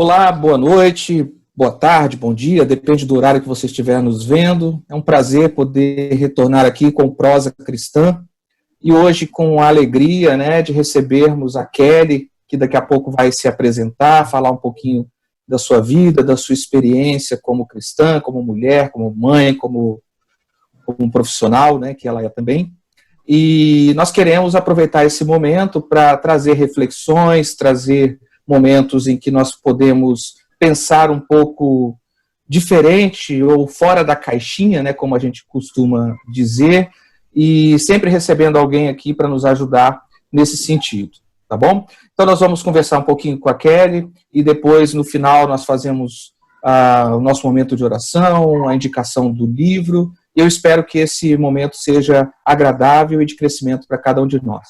Olá, boa noite, boa tarde, bom dia, depende do horário que você estiver nos vendo. É um prazer poder retornar aqui com Prosa Cristã e hoje com a alegria, de recebermos a Kelly, que daqui a pouco vai se apresentar, falar um pouquinho da sua vida, da sua experiência como cristã, como mulher, como mãe, como um profissional, que ela é também. E nós queremos aproveitar esse momento para trazer reflexões, trazer momentos em que nós podemos pensar um pouco diferente ou fora da caixinha, como a gente costuma dizer, e sempre recebendo alguém aqui para nos ajudar nesse sentido, tá bom? Então nós vamos conversar um pouquinho com a Kelly e depois no final nós fazemos o nosso momento de oração, a indicação do livro. Eu espero que esse momento seja agradável e de crescimento para cada um de nós.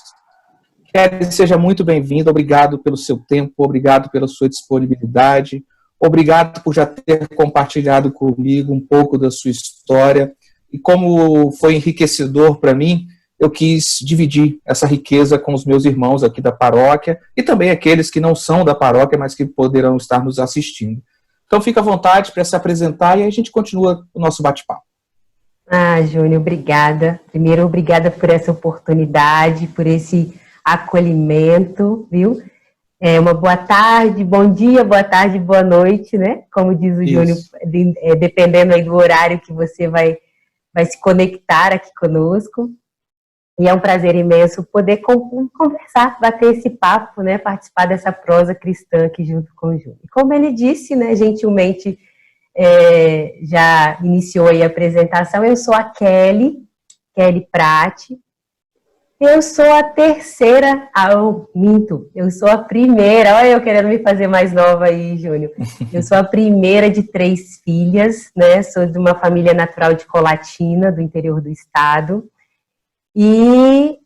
Kelly, seja muito bem-vinda, obrigado pelo seu tempo, obrigado pela sua disponibilidade, obrigado por já ter compartilhado comigo um pouco da sua história, e como foi enriquecedor para mim, eu quis dividir essa riqueza com os meus irmãos aqui da paróquia, e também aqueles que não são da paróquia, mas que poderão estar nos assistindo. Então fica à vontade para se apresentar e aí a gente continua o nosso bate-papo. Júnior, obrigada. Primeiro, obrigada por essa oportunidade, por esse acolhimento, viu? Uma boa tarde, bom dia, boa tarde, boa noite, Como diz o Júnior, dependendo aí do horário que você vai se conectar aqui conosco. E é um prazer imenso poder conversar, bater esse papo, Participar dessa prosa cristã aqui junto com o Júnior. E como ele disse, gentilmente, já iniciou aí a apresentação, eu sou a Kelly Prati. Eu sou a terceira, eu sou a primeira, olha eu querendo me fazer mais nova aí, Júnior. Eu sou a primeira de 3 filhas, Sou de uma família natural de Colatina, do interior do estado. E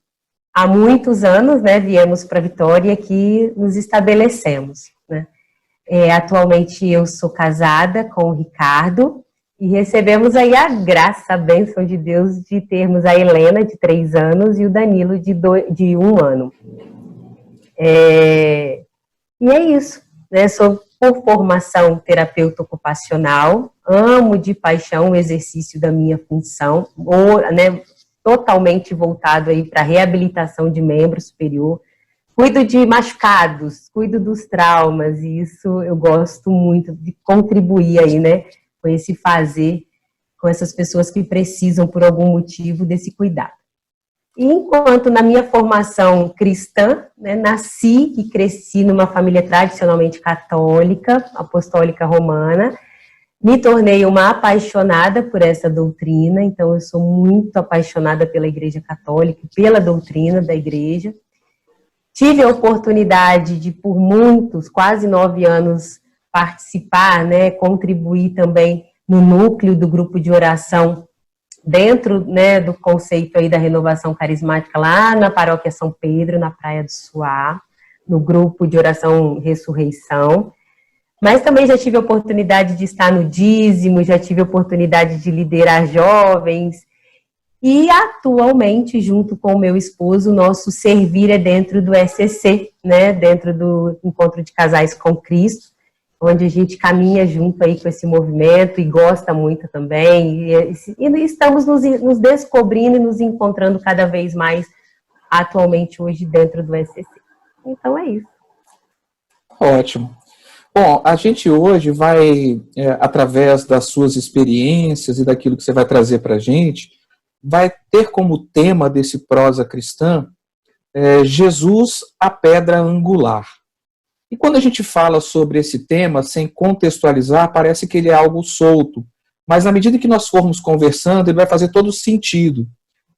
há muitos anos, viemos para Vitória e aqui nos estabelecemos, Atualmente eu sou casada com o Ricardo e recebemos aí a graça, a bênção de Deus de termos a Helena, de 3 anos, e o Danilo, de 1 ano. E é isso, Sou, por formação, terapeuta ocupacional, amo de paixão o exercício da minha função, totalmente voltado aí para a reabilitação de membro superior. Cuido de machucados, cuido dos traumas, e isso eu gosto muito de contribuir aí, com esse fazer, com essas pessoas que precisam, por algum motivo, desse cuidado. E enquanto na minha formação cristã, nasci e cresci numa família tradicionalmente católica, apostólica romana, me tornei uma apaixonada por essa doutrina, então eu sou muito apaixonada pela Igreja Católica, pela doutrina da Igreja. Tive a oportunidade de, por muitos, quase 9 anos, participar, contribuir também no núcleo do grupo de oração, dentro do conceito aí da renovação carismática, lá na Paróquia São Pedro, na Praia do Suá, no grupo de oração Ressurreição. Mas também já tive a oportunidade de estar no dízimo, já tive a oportunidade de liderar jovens. E atualmente, junto com o meu esposo, o nosso servir é dentro do ECC, dentro do Encontro de Casais com Cristo, onde a gente caminha junto aí com esse movimento e gosta muito também. E estamos nos descobrindo e nos encontrando cada vez mais atualmente hoje dentro do ECC. Então é isso. Ótimo. Bom, a gente hoje vai, através das suas experiências e daquilo que você vai trazer para a gente, vai ter como tema desse prosa cristã Jesus, a pedra angular. E quando a gente fala sobre esse tema, sem contextualizar, parece que ele é algo solto. Mas na medida que nós formos conversando, ele vai fazer todo sentido.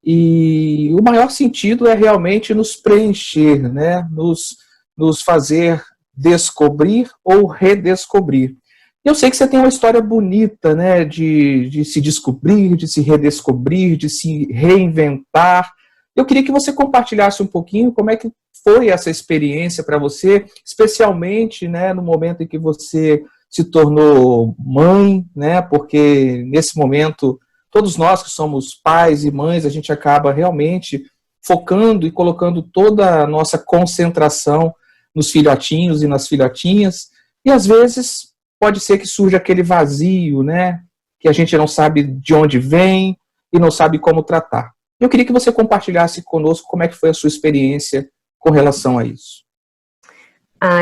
E o maior sentido é realmente nos preencher, nos fazer descobrir ou redescobrir. Eu sei que você tem uma história bonita, de se descobrir, de se redescobrir, de se reinventar. Eu queria que você compartilhasse um pouquinho como é que foi essa experiência para você, especialmente, no momento em que você se tornou mãe, porque nesse momento, todos nós que somos pais e mães, a gente acaba realmente focando e colocando toda a nossa concentração nos filhotinhos e nas filhotinhas. E às vezes pode ser que surja aquele vazio, né? Que a gente não sabe de onde vem e não sabe como tratar. Eu queria que você compartilhasse conosco como é que foi a sua experiência com relação a isso.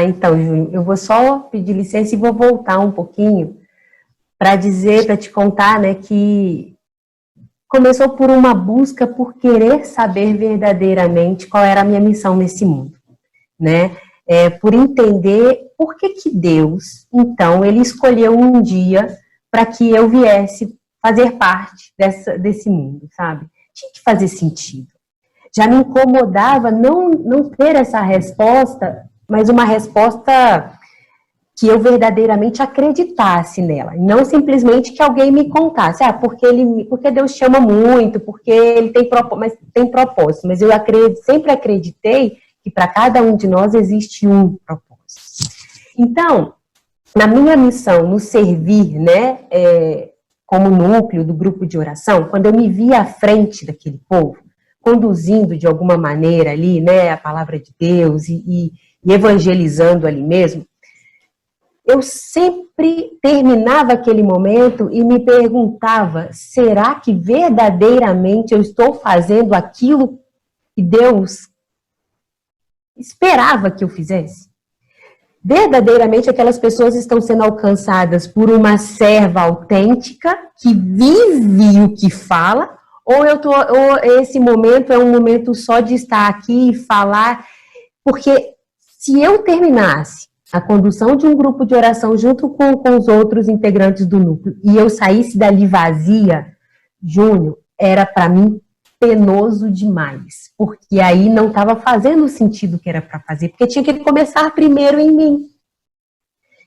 Então, Júnior, eu vou só pedir licença e vou voltar um pouquinho para te contar, né, que começou por uma busca por querer saber verdadeiramente qual era a minha missão nesse mundo, né? Por entender por que Deus, então, ele escolheu um dia para que eu viesse fazer parte desse mundo, sabe? Tinha que fazer sentido. Já me incomodava não ter essa resposta, mas uma resposta que eu verdadeiramente acreditasse nela, e não simplesmente que alguém me contasse, porque Deus chama muito, porque ele tem propósito, mas eu sempre acreditei que para cada um de nós existe um propósito. Então, na minha missão, no servir, né, como núcleo do grupo de oração, quando eu me via à frente daquele povo, conduzindo de alguma maneira ali, né, a palavra de Deus e evangelizando ali mesmo, eu sempre terminava aquele momento e me perguntava, será que verdadeiramente eu estou fazendo aquilo que Deus esperava que eu fizesse? Verdadeiramente aquelas pessoas estão sendo alcançadas por uma serva autêntica que vive o que fala, ou esse momento é um momento só de estar aqui e falar, porque se eu terminasse a condução de um grupo de oração junto com os outros integrantes do núcleo e eu saísse dali vazia, Júnior, era para mim penoso demais, porque aí não estava fazendo o sentido que era para fazer, porque tinha que começar primeiro em mim.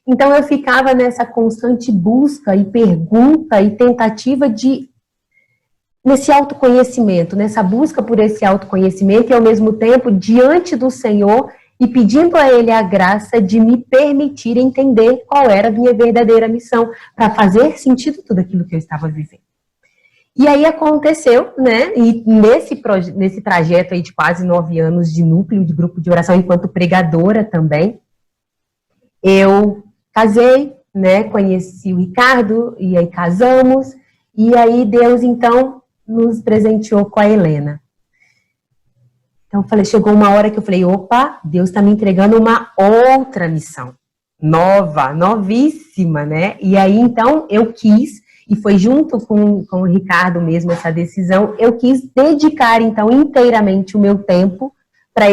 Então eu ficava nessa constante busca e pergunta e tentativa nesse autoconhecimento, nessa busca por esse autoconhecimento e ao mesmo tempo diante do Senhor e pedindo a Ele a graça de me permitir entender qual era a minha verdadeira missão, para fazer sentido tudo aquilo que eu estava vivendo. E aí aconteceu, né, e nesse trajeto aí de quase 9 anos de núcleo, de grupo de oração, enquanto pregadora também, eu casei, né, conheci o Ricardo, e aí casamos, e aí Deus, então, nos presenteou com a Helena. Então, chegou uma hora que eu falei, opa, Deus está me entregando uma outra missão, novíssima, né? E aí, então, eu quis, e foi junto com o Ricardo mesmo essa decisão, eu quis dedicar, então, inteiramente o meu tempo para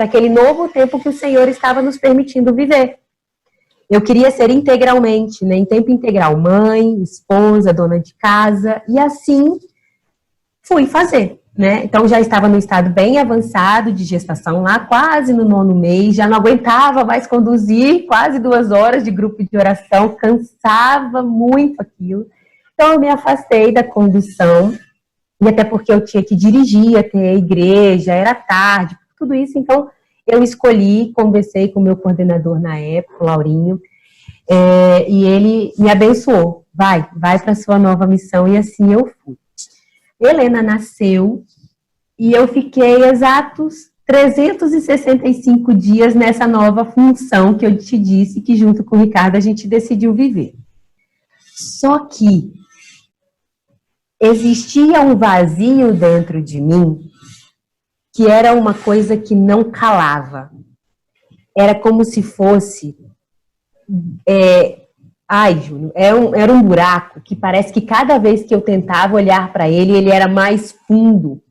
aquele novo tempo que o Senhor estava nos permitindo viver. Eu queria ser integralmente, né, em tempo integral, mãe, esposa, dona de casa, e assim fui fazer. Né? Então, já estava no estado bem avançado de gestação, lá quase no 9º mês, já não aguentava mais conduzir quase 2 horas de grupo de oração, cansava muito aquilo. Então, eu me afastei da condução, e até porque eu tinha que dirigir até a igreja, era tarde, tudo isso. Então, eu conversei com o meu coordenador na época, o Laurinho, e ele me abençoou. Vai para a sua nova missão, e assim eu fui. Helena nasceu e eu fiquei exatos 365 dias nessa nova função que eu te disse que junto com o Ricardo a gente decidiu viver. Só que existia um vazio dentro de mim que era uma coisa que não calava. Era como se fosse... Júnior, era um buraco que parece que cada vez que eu tentava olhar para ele era mais fundo.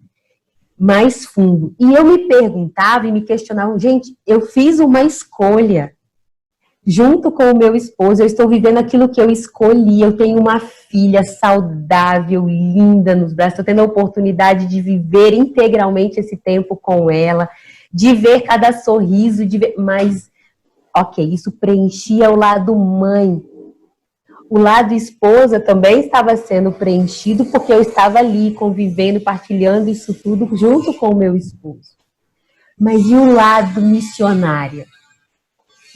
Mais fundo. E eu me perguntava e me questionava, gente, eu fiz uma escolha. Junto com o meu esposo, eu estou vivendo aquilo que eu escolhi. Eu tenho uma filha saudável, linda nos braços. Estou tendo a oportunidade de viver integralmente esse tempo com ela, de ver cada sorriso, mas, isso preenchia o lado mãe. O lado esposa também estava sendo preenchido, porque eu estava ali convivendo, partilhando isso tudo junto com o meu esposo. Mas e o lado missionária?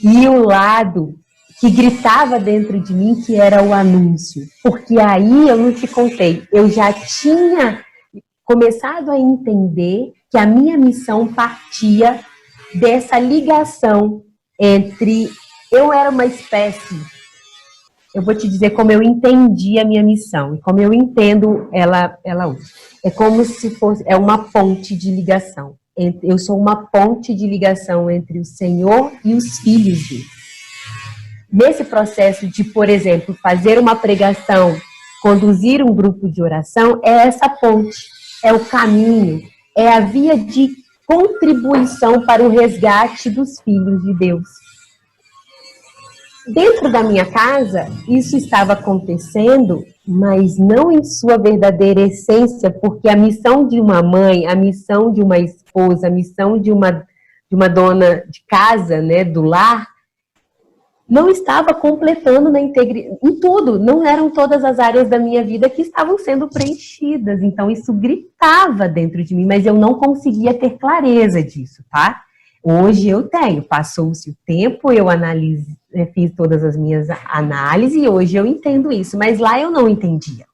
E o lado que gritava dentro de mim, que era o anúncio? Porque aí eu não te contei, eu já tinha começado a entender que a minha missão partia dessa ligação entre eu era uma espécie, eu vou te dizer como eu entendi a minha missão, e como eu entendo ela hoje. É como se fosse, é uma ponte de ligação. Eu sou uma ponte de ligação entre o Senhor e os filhos dele. Nesse processo de, por exemplo, fazer uma pregação, conduzir um grupo de oração, é essa ponte, é o caminho, é a via de contribuição para o resgate dos filhos de Deus. Dentro da minha casa, isso estava acontecendo, mas não em sua verdadeira essência, porque a missão de uma mãe, a missão de uma esposa, a missão de uma dona de casa, né, do lar, não estava completando na integridade, em tudo, não eram todas as áreas da minha vida que estavam sendo preenchidas, então isso gritava dentro de mim, mas eu não conseguia ter clareza disso, tá? Hoje eu tenho, passou-se o tempo, eu fiz todas as minhas análises e hoje eu entendo isso, mas lá eu não entendia.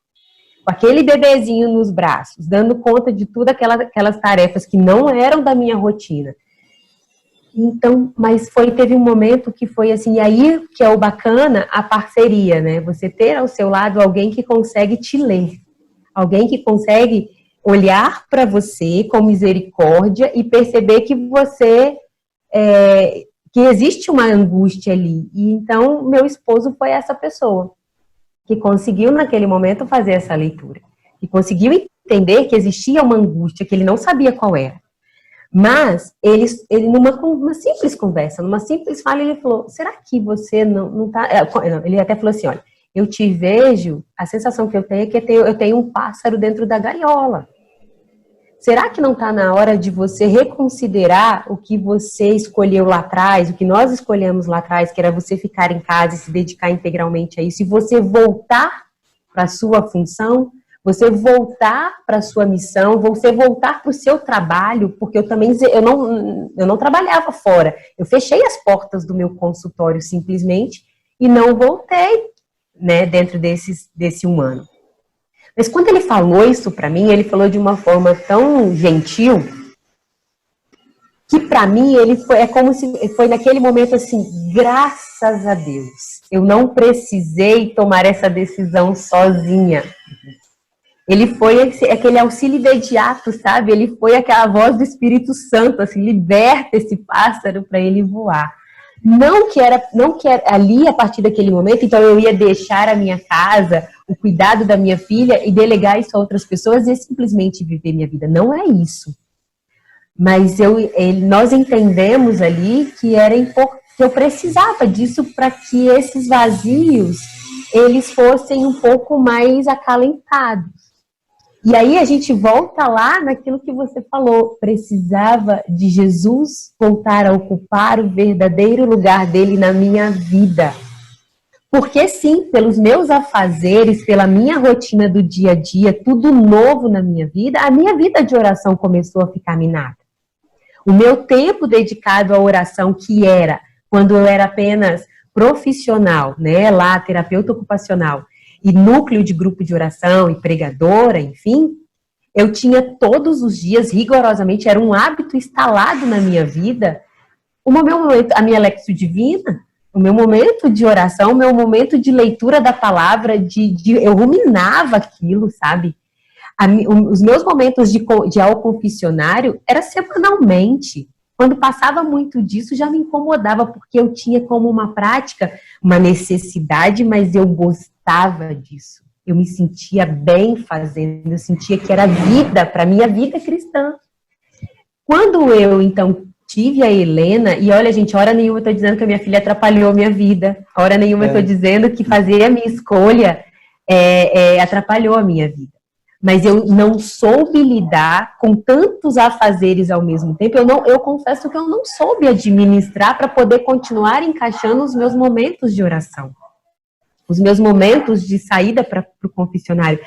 Com aquele bebezinho nos braços, dando conta de tudo aquelas tarefas que não eram da minha rotina. Então, mas teve um momento que foi assim, e aí que é o bacana, a parceria, né? Você ter ao seu lado alguém que consegue te ler, alguém que consegue olhar para você com misericórdia e perceber que que existe uma angústia ali. E então, meu esposo foi essa pessoa que conseguiu naquele momento fazer essa leitura, que conseguiu entender que existia uma angústia que ele não sabia qual era. Mas ele numa simples conversa, numa simples fala, ele falou: será que você não tá... Ele até falou assim: olha, eu te vejo, a sensação que eu tenho é que eu tenho um pássaro dentro da gaiola. Será que não está na hora de você reconsiderar o que você escolheu lá atrás, o que nós escolhemos lá atrás, que era você ficar em casa e se dedicar integralmente a isso, e você voltar para a sua função, você voltar para a sua missão, você voltar para o seu trabalho, porque eu não trabalhava fora, eu fechei as portas do meu consultório simplesmente e não voltei, né, dentro desse um ano. Mas quando ele falou isso para mim, ele falou de uma forma tão gentil, que para mim é como se foi naquele momento assim, graças a Deus, eu não precisei tomar essa decisão sozinha. Ele foi aquele auxílio imediato, sabe? Ele foi aquela voz do Espírito Santo, assim, liberta esse pássaro para ele voar. Não que era ali, a partir daquele momento, então eu ia deixar a minha casa, o cuidado da minha filha e delegar isso a outras pessoas e simplesmente viver minha vida. Não é isso. Mas nós entendemos ali que que eu precisava disso para que esses vazios, eles fossem um pouco mais acalentados. E aí a gente volta lá naquilo que você falou, precisava de Jesus voltar a ocupar o verdadeiro lugar dele na minha vida. Porque sim, pelos meus afazeres, pela minha rotina do dia a dia, tudo novo na minha vida, a minha vida de oração começou a ficar minada. O meu tempo dedicado à oração, que era quando eu era apenas profissional, né, lá, terapeuta ocupacional, e núcleo de grupo de oração, e pregadora, enfim, eu tinha todos os dias, rigorosamente, era um hábito instalado na minha vida, a minha Lexio Divina, o meu momento de oração, o meu momento de leitura da palavra, eu ruminava aquilo, sabe? Os meus momentos de ao confessionário era semanalmente. Quando passava muito disso, já me incomodava, porque eu tinha como uma prática, uma necessidade, mas eu gostava disso. Eu me sentia bem fazendo, eu sentia que era vida, para a minha vida cristã. Quando eu, então, tive a Helena, e olha, gente, hora nenhuma eu estou dizendo que a minha filha atrapalhou a minha vida, hora nenhuma eu estou dizendo que fazer a minha escolha atrapalhou a minha vida. Mas eu não soube lidar com tantos afazeres ao mesmo tempo. Eu confesso que eu não soube administrar para poder continuar encaixando os meus momentos de oração. Os meus momentos de saída para o confessionário.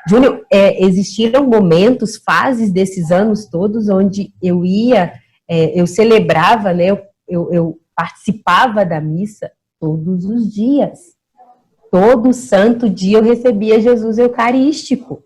Júnior, existiram momentos, fases desses anos todos, onde eu celebrava, né? Eu participava da missa todos os dias. Todo santo dia eu recebia Jesus Eucarístico.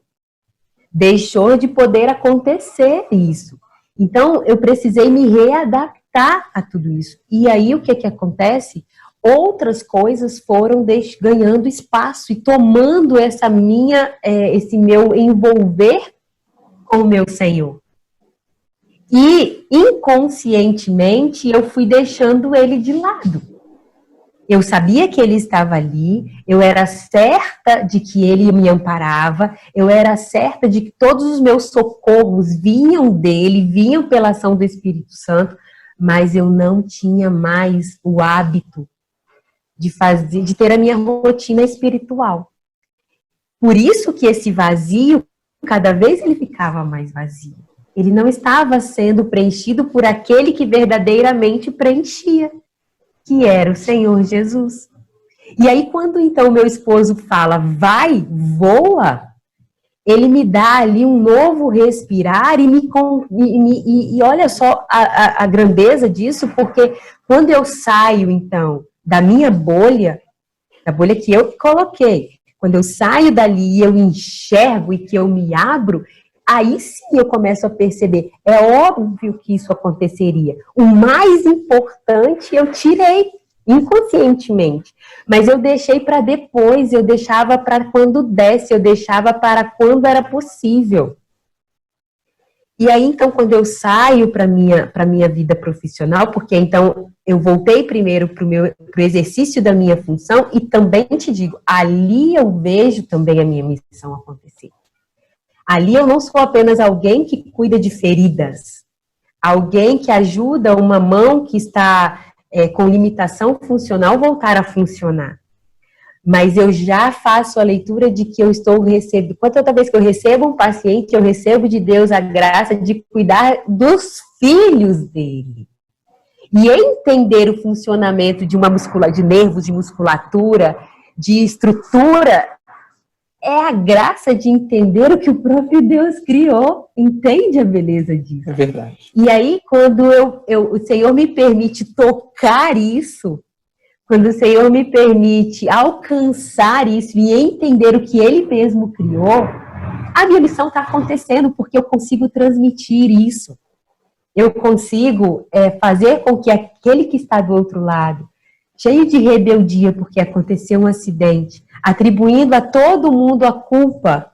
Deixou de poder acontecer isso. Então, eu precisei me readaptar a tudo isso. E aí, o que acontece? outras coisas foram ganhando espaço e tomando esse meu envolver com o meu Senhor. E inconscientemente eu fui deixando ele de lado. Eu sabia que ele estava ali, eu era certa de que ele me amparava, eu era certa de que todos os meus socorros vinham dele, vinham pela ação do Espírito Santo, mas eu não tinha mais o hábito de ter a minha rotina espiritual. Por isso que esse vazio, cada vez ele ficava mais vazio. Ele não estava sendo preenchido por aquele que verdadeiramente preenchia, que era o Senhor Jesus. E aí, quando então meu esposo fala, vai, voa, ele me dá ali um novo respirar e olha só a grandeza disso, porque quando eu saio, então, da minha bolha, da bolha que eu coloquei, quando eu saio dali e eu enxergo e que eu me abro, aí sim eu começo a perceber, é óbvio que isso aconteceria. O mais importante eu tirei inconscientemente, mas eu deixei para depois, eu deixava para quando desse, eu deixava para quando era possível. E aí, então, quando eu saio para minha vida profissional, porque então eu voltei primeiro para o exercício da minha função, e também te digo, ali eu vejo também a minha missão acontecer. Ali eu não sou apenas alguém que cuida de feridas, alguém que ajuda uma mão que está com limitação funcional voltar a funcionar. Mas eu já faço a leitura de que eu estou recebendo. Toda vez que eu recebo um paciente, eu recebo de Deus a graça de cuidar dos filhos dele. E entender o funcionamento de de nervos, de musculatura, de estrutura, é a graça de entender o que o próprio Deus criou. Entende a beleza disso? É verdade. E aí, quando o Senhor me permite tocar isso, quando o Senhor me permite alcançar isso e entender o que Ele mesmo criou, a minha missão está acontecendo, porque eu consigo transmitir isso. Eu consigo fazer com que aquele que está do outro lado, cheio de rebeldia porque aconteceu um acidente, atribuindo a todo mundo a culpa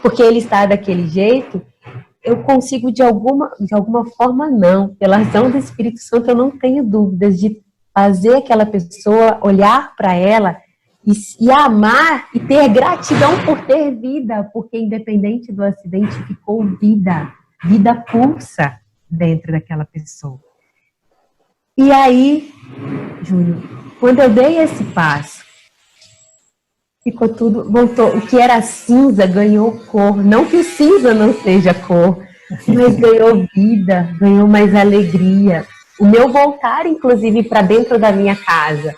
porque ele está daquele jeito, eu consigo de alguma forma não. Pela ação do Espírito Santo eu não tenho dúvidas de fazer aquela pessoa olhar para ela e amar e ter gratidão por ter vida, porque independente do acidente ficou vida pulsa dentro daquela pessoa. E aí, Júnior, quando eu dei esse passo, ficou tudo, voltou, o que era cinza ganhou cor, não que o cinza não seja cor, mas ganhou vida, ganhou mais alegria. O meu voltar, inclusive, para dentro da minha casa,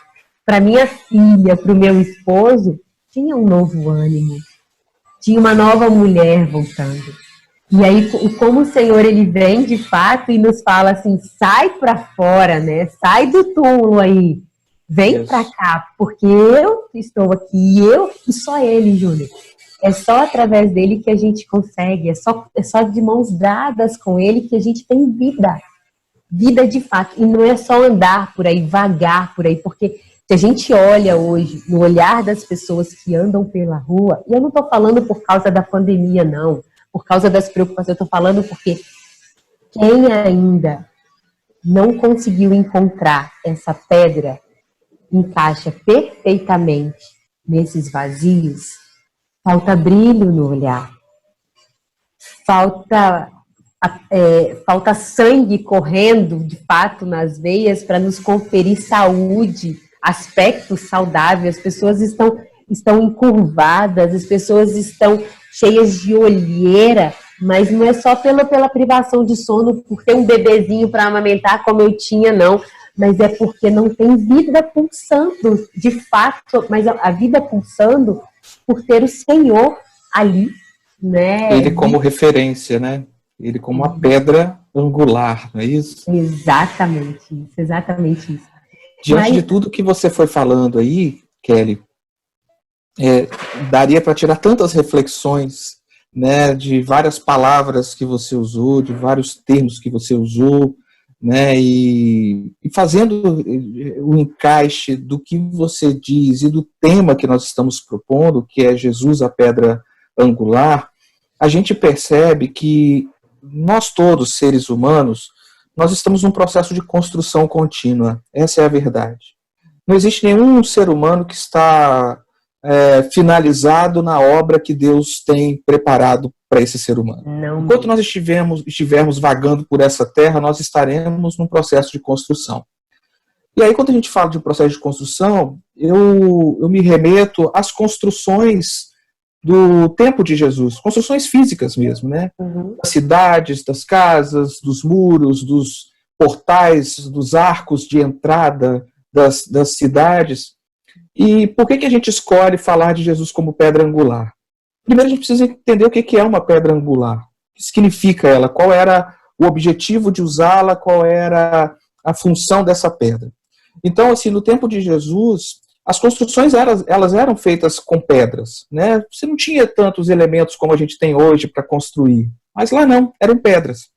para minha filha, para o meu esposo, tinha um novo ânimo, tinha uma nova mulher voltando. E aí, como o Senhor, Ele vem de fato e nos fala assim, sai para fora, né? Sai do túmulo aí, vem para cá, porque eu estou aqui, e só Ele, Júlio. É só através dele que a gente consegue, é só de mãos dadas com Ele que a gente tem vida. Vida de fato, e não é só andar por aí, vagar por aí, porque se a gente olha hoje no olhar das pessoas que andam pela rua, e eu não estou falando por causa da pandemia, não, por causa das preocupações, eu estou falando porque quem ainda não conseguiu encontrar essa pedra encaixa perfeitamente nesses vazios, falta brilho no olhar, falta sangue correndo de fato nas veias para nos conferir saúde, aspectos saudáveis. As pessoas estão encurvadas, as pessoas estão cheias de olheira, mas não é só pela privação de sono, por ter um bebezinho para amamentar como eu tinha, não, mas é porque não tem vida pulsando, de fato, mas a vida pulsando por ter o Senhor ali, né? Ele como referência, né? Ele como uma pedra angular, não é isso? Exatamente isso. Diante de tudo que você foi falando aí, Kelly, daria para tirar tantas reflexões, né, de várias palavras que você usou, de vários termos que você usou, né, e fazendo o encaixe do que você diz e do tema que nós estamos propondo, que é Jesus, a pedra angular, a gente percebe que nós todos, seres humanos, nós estamos num processo de construção contínua. Essa é a verdade. Não existe nenhum ser humano que está finalizado na obra que Deus tem preparado para esse ser humano. Não. Enquanto nós estivermos vagando por essa terra, nós estaremos num processo de construção. E aí, quando a gente fala de um processo de construção, eu me remeto às construções do tempo de Jesus, construções físicas mesmo, né? Das cidades, das casas, dos muros, dos portais, dos arcos de entrada das cidades. E por que a gente escolhe falar de Jesus como pedra angular? Primeiro a gente precisa entender o que é uma pedra angular, o que significa ela, qual era o objetivo de usá-la, qual era a função dessa pedra. Então, assim, no tempo de Jesus, as construções elas eram feitas com pedras, né? Você não tinha tantos elementos como a gente tem hoje para construir, mas lá não, eram pedras.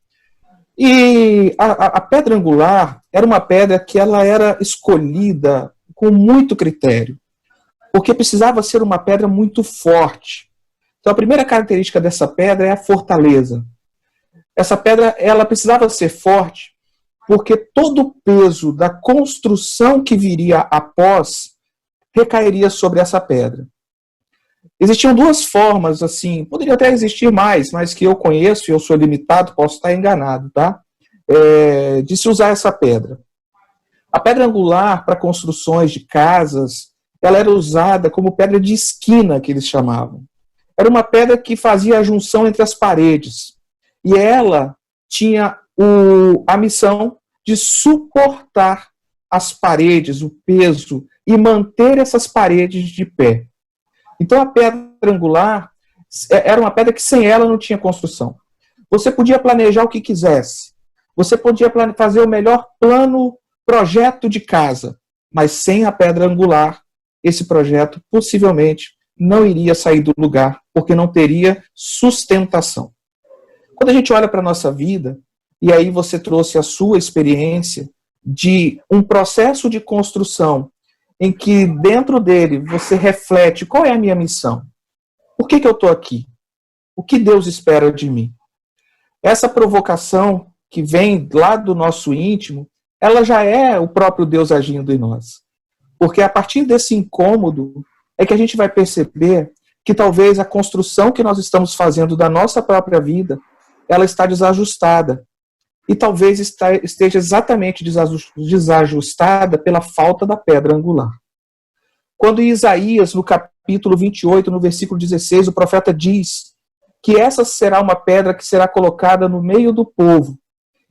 E a pedra angular era uma pedra que ela era escolhida com muito critério, porque precisava ser uma pedra muito forte. Então, a primeira característica dessa pedra é a fortaleza. Essa pedra ela precisava ser forte, porque todo o peso da construção que viria após recairia sobre essa pedra. Existiam duas formas, assim, poderia até existir mais, mas que eu conheço e eu sou limitado, posso estar enganado, tá? De se usar essa pedra. A pedra angular para construções de casas, ela era usada como pedra de esquina, que eles chamavam. Era uma pedra que fazia a junção entre as paredes. E ela tinha a missão de suportar as paredes, o peso, e manter essas paredes de pé. Então a pedra angular era uma pedra que sem ela não tinha construção. Você podia planejar o que quisesse. Você podia fazer o melhor projeto de casa, mas sem a pedra angular, esse projeto possivelmente não iria sair do lugar, porque não teria sustentação. Quando a gente olha para a nossa vida, e aí você trouxe a sua experiência de um processo de construção, em que dentro dele você reflete qual é a minha missão, por que eu estou aqui, o que Deus espera de mim. Essa provocação que vem lá do nosso íntimo, ela já é o próprio Deus agindo em nós. Porque a partir desse incômodo é que a gente vai perceber que talvez a construção que nós estamos fazendo da nossa própria vida, ela está desajustada. E talvez esteja exatamente desajustada pela falta da pedra angular. Quando em Isaías, no capítulo 28, no versículo 16, o profeta diz que essa será uma pedra que será colocada no meio do povo,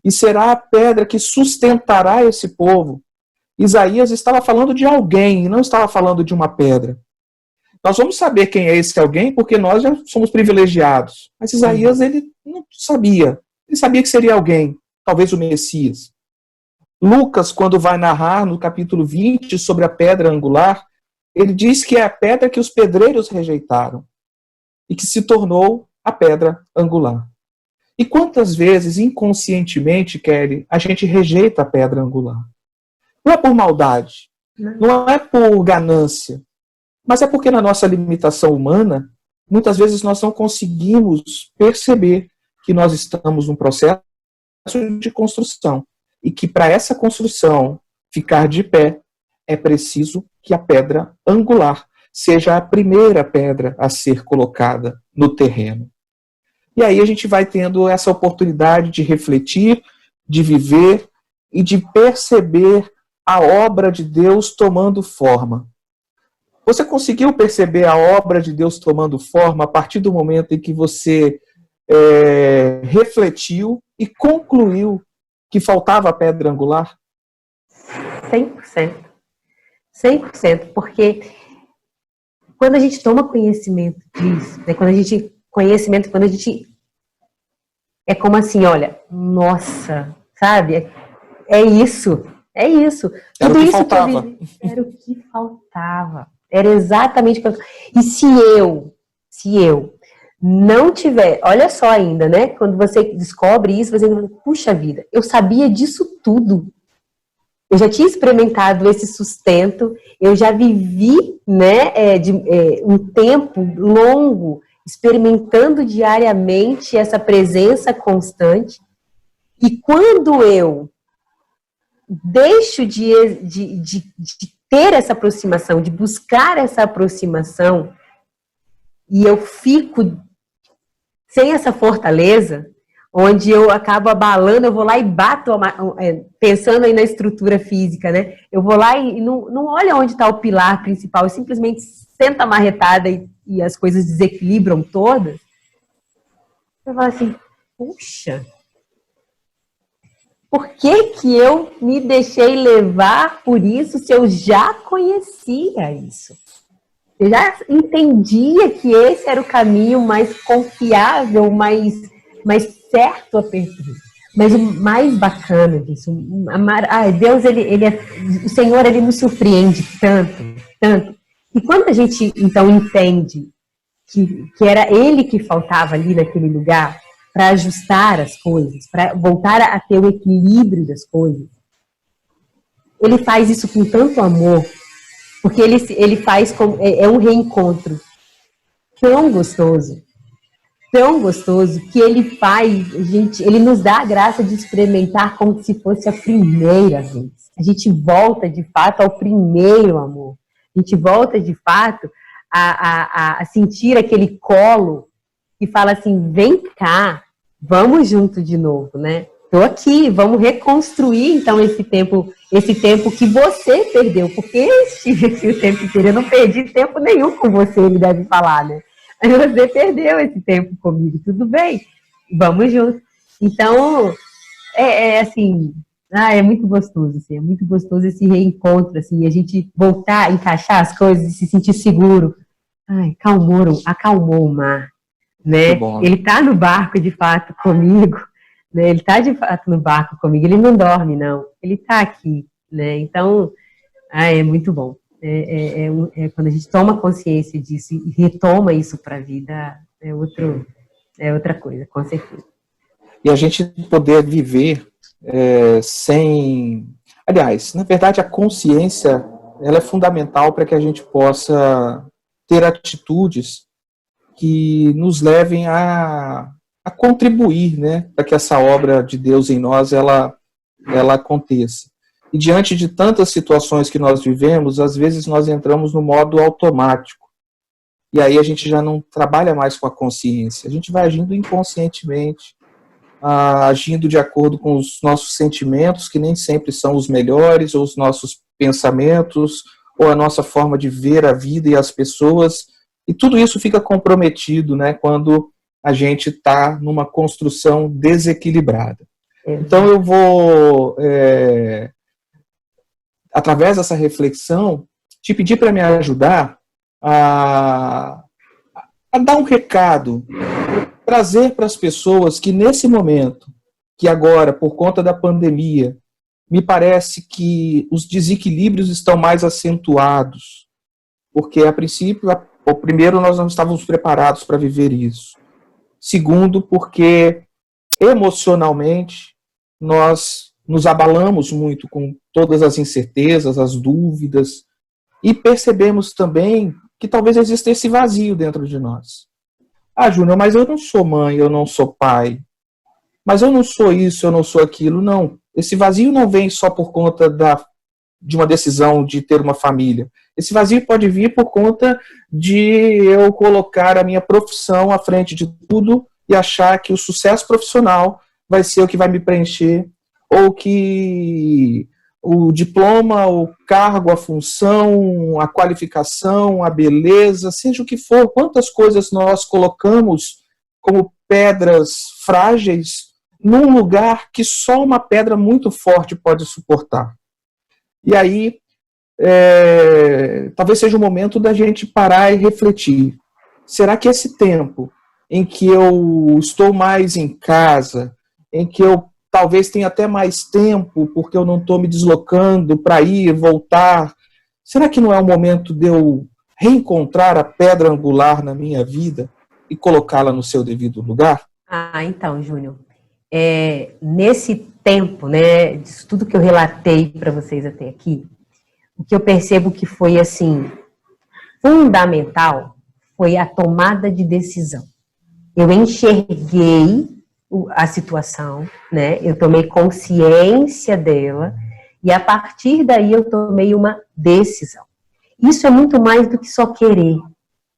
e será a pedra que sustentará esse povo. Isaías estava falando de alguém, e não estava falando de uma pedra. Nós vamos saber quem é esse alguém, porque nós já somos privilegiados. Mas Isaías, ele não sabia. Ele sabia que seria alguém, talvez o Messias. Lucas, quando vai narrar no capítulo 20 sobre a pedra angular, ele diz que é a pedra que os pedreiros rejeitaram e que se tornou a pedra angular. E quantas vezes, inconscientemente, Kelly, a gente rejeita a pedra angular? Não é por maldade, não é por ganância, mas é porque na nossa limitação humana, muitas vezes nós não conseguimos perceber que nós estamos num processo de construção e que para essa construção ficar de pé, é preciso que a pedra angular seja a primeira pedra a ser colocada no terreno. E aí a gente vai tendo essa oportunidade de refletir, de viver e de perceber a obra de Deus tomando forma. Você conseguiu perceber a obra de Deus tomando forma a partir do momento em que você refletiu e concluiu que faltava a pedra angular? 100%. 100%, porque quando a gente toma conhecimento disso, né, quando a gente é como assim, olha, nossa, sabe? É isso. Era Tudo o que isso faltava. que eu vivi, era o que faltava. Era exatamente o que eu... E se eu não tiver, olha só ainda, né? Quando você descobre isso, você fala, puxa vida, eu sabia disso tudo. Eu já tinha experimentado esse sustento, eu já vivi, né, um tempo longo experimentando diariamente essa presença constante. E quando eu deixo de ter essa aproximação, de buscar essa aproximação, e eu fico sem essa fortaleza, onde eu acabo abalando, eu vou lá e bato, pensando aí na estrutura física, né? Eu vou lá e não olho onde está o pilar principal, eu simplesmente sento a marretada e as coisas desequilibram todas. Eu falo assim, puxa, por que eu me deixei levar por isso se eu já conhecia isso? Eu já entendia que esse era o caminho mais confiável, mais certo a percorrer. Mas o mais bacana disso, Deus, o Senhor, ele nos surpreende tanto. E quando a gente, então, entende que era Ele que faltava ali naquele lugar para ajustar as coisas, para voltar a ter o equilíbrio das coisas, Ele faz isso com tanto amor, porque ele faz um reencontro tão gostoso, que ele faz, ele nos dá a graça de experimentar como se fosse a primeira vez. A gente volta, de fato, ao primeiro amor. A gente volta, de fato, a sentir aquele colo e fala assim, vem cá, vamos junto de novo, né? Estou aqui, vamos reconstruir, então, esse tempo que você perdeu, porque eu estive aqui o tempo inteiro, eu não perdi tempo nenhum com você, ele deve falar, né? Mas você perdeu esse tempo comigo, tudo bem, vamos juntos. Então, assim, é muito gostoso, assim, é muito gostoso esse reencontro, assim, a gente voltar a encaixar as coisas e se sentir seguro. Acalmou o mar, né? Ele tá no barco, de fato, comigo, né? Ele tá, de fato, no barco comigo, ele não dorme, não, ele tá aqui, né? Então, é muito bom. Quando a gente toma consciência disso e retoma isso para a vida, é outra coisa, com certeza. E a gente poder viver sem... Aliás, na verdade, a consciência ela é fundamental para que a gente possa ter atitudes que nos levem a contribuir, né, para que essa obra de Deus em nós ela aconteça. E diante de tantas situações que nós vivemos, às vezes nós entramos no modo automático. E aí a gente já não trabalha mais com a consciência. A gente vai agindo inconscientemente, agindo de acordo com os nossos sentimentos, que nem sempre são os melhores, ou os nossos pensamentos, ou a nossa forma de ver a vida e as pessoas. E tudo isso fica comprometido, né, quando a gente está numa construção desequilibrada. Então eu vou... através dessa reflexão, te pedir para me ajudar a dar um recado, trazer para as pessoas que nesse momento, que agora, por conta da pandemia, me parece que os desequilíbrios estão mais acentuados, porque a princípio, primeiro, nós não estávamos preparados para viver isso. Segundo, porque emocionalmente nós nos abalamos muito com todas as incertezas, as dúvidas, e percebemos também que talvez exista esse vazio dentro de nós. Júnior, mas eu não sou mãe, eu não sou pai, mas eu não sou isso, eu não sou aquilo. Não, esse vazio não vem só por conta de uma decisão de ter uma família. Esse vazio pode vir por conta de eu colocar a minha profissão à frente de tudo e achar que o sucesso profissional vai ser o que vai me preencher, ou que o diploma, o cargo, a função, a qualificação, a beleza, seja o que for, quantas coisas nós colocamos como pedras frágeis num lugar que só uma pedra muito forte pode suportar. E aí, talvez seja o momento da gente parar e refletir. Será que esse tempo em que eu estou mais em casa, em que eu talvez tenha até mais tempo, porque eu não estou me deslocando para ir, voltar, será que não é o momento de eu reencontrar a pedra angular na minha vida? e colocá-la no seu devido lugar? Então, Júnior, nesse tempo, né, disso tudo que eu relatei para vocês até aqui, o que eu percebo que foi, assim, fundamental foi a tomada de decisão. Eu enxerguei a situação, né, eu tomei consciência dela, e a partir daí eu tomei uma decisão. Isso é muito mais do que só querer,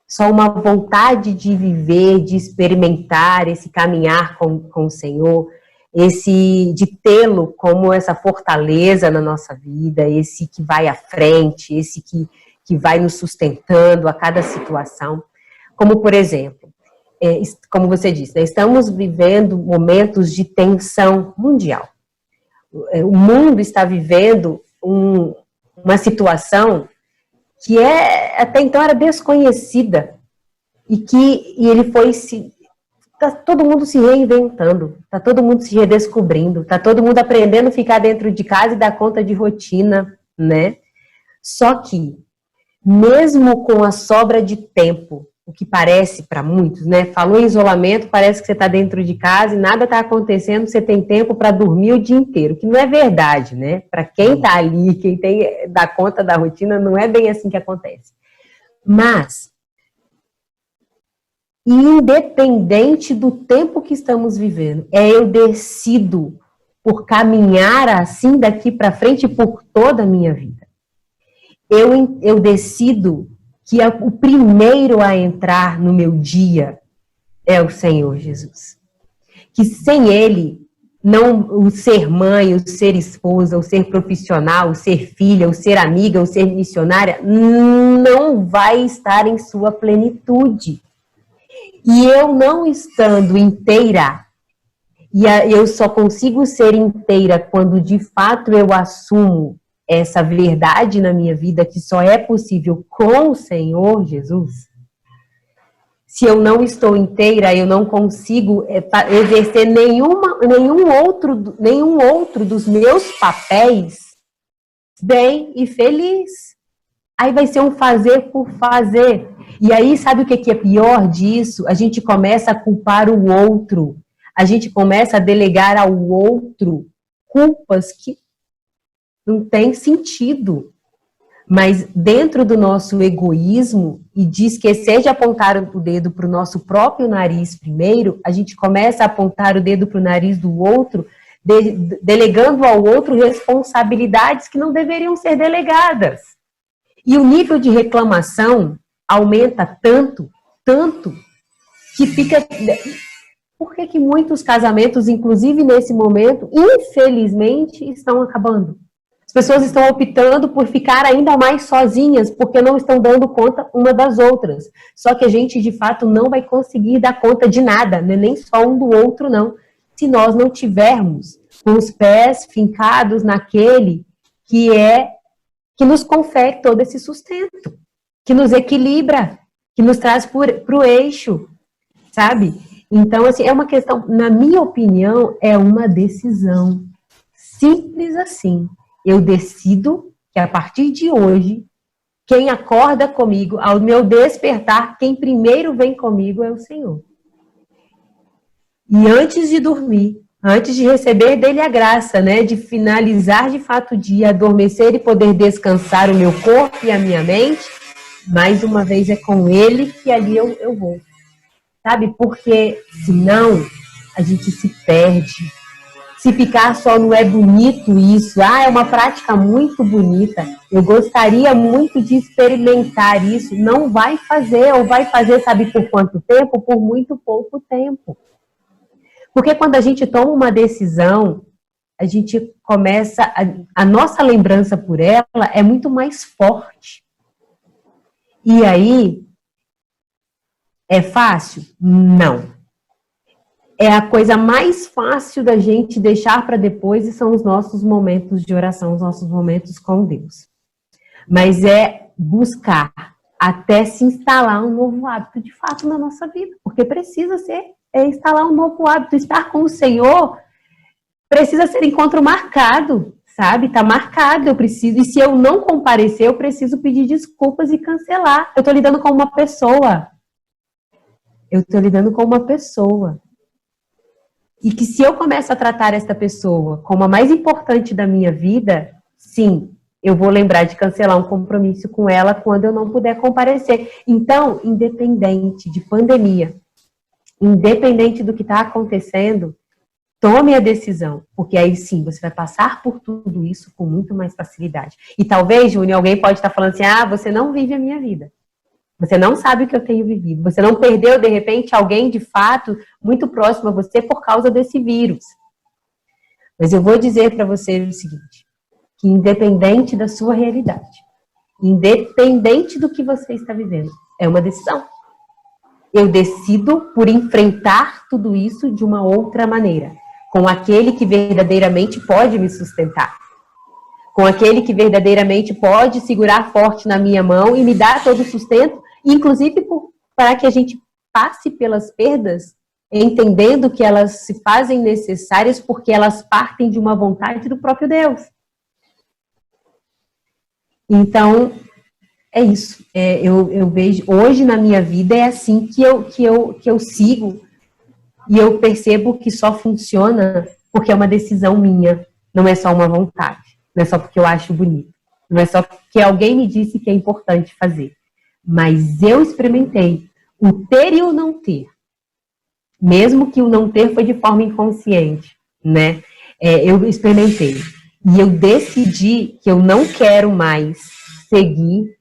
só uma vontade de viver, de experimentar esse caminhar com o Senhor, de tê-lo como essa fortaleza na nossa vida, esse que vai à frente, esse que vai nos sustentando a cada situação. Como, por exemplo, como você disse, né, estamos vivendo momentos de tensão mundial. O mundo está vivendo uma situação que até então era desconhecida, e ele foi está todo mundo se reinventando, está todo mundo se redescobrindo, está todo mundo aprendendo a ficar dentro de casa e dar conta de rotina, né? Só que, mesmo com a sobra de tempo, o que parece para muitos, né? Falou em isolamento, parece que você está dentro de casa e nada está acontecendo, você tem tempo para dormir o dia inteiro, que não é verdade, né? Para quem está ali, quem dá conta da rotina, não é bem assim que acontece. Mas, independente do tempo que estamos vivendo, eu decido por caminhar assim daqui para frente por toda a minha vida. Eu decido que o primeiro a entrar no meu dia é o Senhor Jesus. Que sem Ele, não o ser mãe, o ser esposa, o ser profissional, o ser filha, o ser amiga, o ser missionária, não vai estar em sua plenitude. E eu não estando inteira, e eu só consigo ser inteira quando de fato eu assumo essa verdade na minha vida, que só é possível com o Senhor Jesus. Se eu não estou inteira, eu não consigo exercer nenhum outro dos meus papéis bem e feliz. Aí vai ser um fazer por fazer. E aí, sabe o que é pior disso? A gente começa a culpar o outro. A gente começa a delegar ao outro culpas que não tem sentido. Mas dentro do nosso egoísmo e de esquecer de apontar o dedo para o nosso próprio nariz primeiro, a gente começa a apontar o dedo para o nariz do outro, delegando ao outro responsabilidades que não deveriam ser delegadas. E o nível de reclamação aumenta tanto, que fica... Por que muitos casamentos, inclusive nesse momento, infelizmente, estão acabando? As pessoas estão optando por ficar ainda mais sozinhas, porque não estão dando conta uma das outras. Só que a gente, de fato, não vai conseguir dar conta de nada, né? Nem só um do outro, não. Se nós não tivermos com os pés fincados naquele que nos confere todo esse sustento, que nos equilibra, que nos traz para o eixo, sabe? Então, assim, é uma questão, na minha opinião, é uma decisão. Simples assim. Eu decido que a partir de hoje, quem acorda comigo, ao meu despertar, quem primeiro vem comigo é o Senhor. E antes de dormir, antes de receber dele a graça, né, de finalizar de fato o dia, adormecer e poder descansar o meu corpo e a minha mente, mais uma vez é com ele que ali eu vou. Sabe? Porque senão a gente se perde. Se ficar só não é bonito isso, é uma prática muito bonita, eu gostaria muito de experimentar isso, não vai fazer, ou vai fazer, sabe por quanto tempo? Por muito pouco tempo. Porque quando a gente toma uma decisão, a gente começa, a nossa lembrança por ela é muito mais forte. E aí, é fácil? Não. É a coisa mais fácil da gente deixar para depois e são os nossos momentos de oração, os nossos momentos com Deus. Mas é buscar até se instalar um novo hábito de fato na nossa vida, porque precisa instalar um novo hábito. Estar com o Senhor precisa ser encontro marcado, sabe? Está marcado, eu preciso, e se eu não comparecer, eu preciso pedir desculpas e cancelar. Eu estou lidando com uma pessoa. eu estou lidando com uma pessoa. E que se eu começo a tratar essa pessoa como a mais importante da minha vida, sim, eu vou lembrar de cancelar um compromisso com ela quando eu não puder comparecer. Então, independente de pandemia, independente do que está acontecendo, tome a decisão, porque aí sim, você vai passar por tudo isso com muito mais facilidade. E talvez, Júnior, alguém pode estar falando assim, você não vive a minha vida. Você não sabe o que eu tenho vivido. Você não perdeu, de repente, alguém de fato muito próximo a você por causa desse vírus. Mas eu vou dizer para você o seguinte, que independente da sua realidade, independente do que você está vivendo, é uma decisão. Eu decido por enfrentar tudo isso de uma outra maneira, com aquele que verdadeiramente pode me sustentar, com aquele que verdadeiramente pode segurar forte na minha mão e me dar todo o sustento, inclusive para que a gente passe pelas perdas, entendendo que elas se fazem necessárias porque elas partem de uma vontade do próprio Deus. Então, é isso. Eu vejo, hoje na minha vida é assim que eu sigo e eu percebo que só funciona porque é uma decisão minha, não é só uma vontade, não é só porque eu acho bonito, não é só porque alguém me disse que é importante fazer. Mas eu experimentei o ter e o não ter. Mesmo que o não ter foi de forma inconsciente, né? Eu experimentei. E eu decidi que eu não quero mais seguir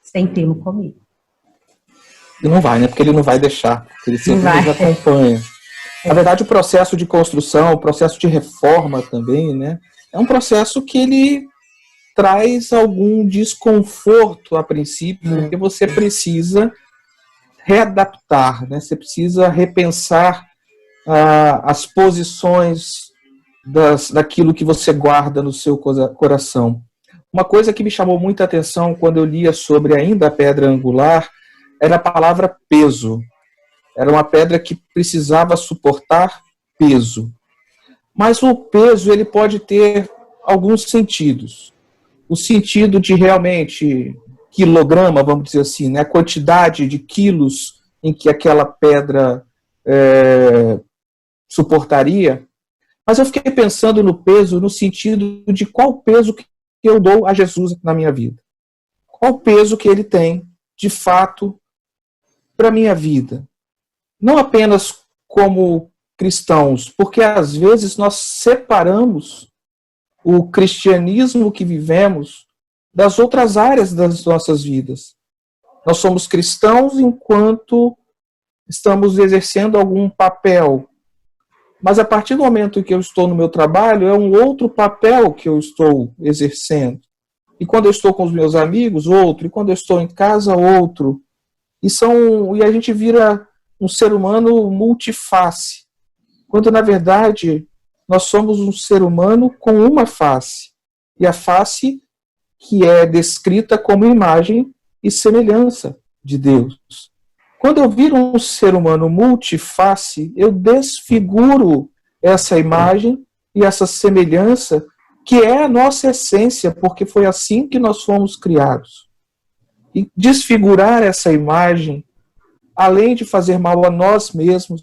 sem tê-lo comigo. E não vai, né? Porque ele não vai deixar. Ele sempre nos acompanha. Na verdade, o processo de construção, o processo de reforma também, né? É um processo que ele traz algum desconforto a princípio, porque você precisa readaptar, né? Você precisa repensar as posições daquilo que você guarda no seu coração. Uma coisa que me chamou muita atenção quando eu lia sobre ainda a pedra angular era a palavra peso. Era uma pedra que precisava suportar peso. Mas o peso ele pode ter alguns sentidos. O sentido de realmente quilograma, vamos dizer assim, né? A quantidade de quilos em que aquela pedra suportaria. Mas eu fiquei pensando no peso, no sentido de qual peso que eu dou a Jesus na minha vida. Qual o peso que ele tem, de fato, para a minha vida. Não apenas como cristãos, porque às vezes nós separamos o cristianismo que vivemos das outras áreas das nossas vidas. Nós somos cristãos enquanto estamos exercendo algum papel. Mas a partir do momento em que eu estou no meu trabalho, é um outro papel que eu estou exercendo. E quando eu estou com os meus amigos, outro. E quando eu estou em casa, outro. E a gente vira um ser humano multiface. Quando, na verdade, nós somos um ser humano com uma face. E a face que é descrita como imagem e semelhança de Deus. Quando eu viro um ser humano multiface, eu desfiguro essa imagem e essa semelhança, que é a nossa essência, porque foi assim que nós fomos criados. E desfigurar essa imagem, além de fazer mal a nós mesmos,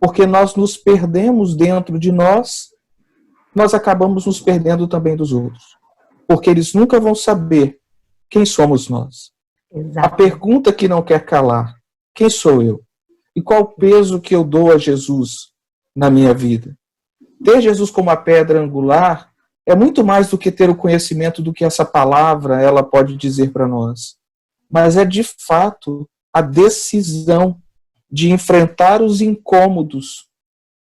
porque nós nos perdemos dentro de nós acabamos nos perdendo também dos outros. Porque eles nunca vão saber quem somos nós. Exato. A pergunta que não quer calar: quem sou eu? E qual o peso que eu dou a Jesus na minha vida? Ter Jesus como a pedra angular é muito mais do que ter o conhecimento do que essa palavra ela pode dizer para nós. Mas é, de fato, a decisão de enfrentar os incômodos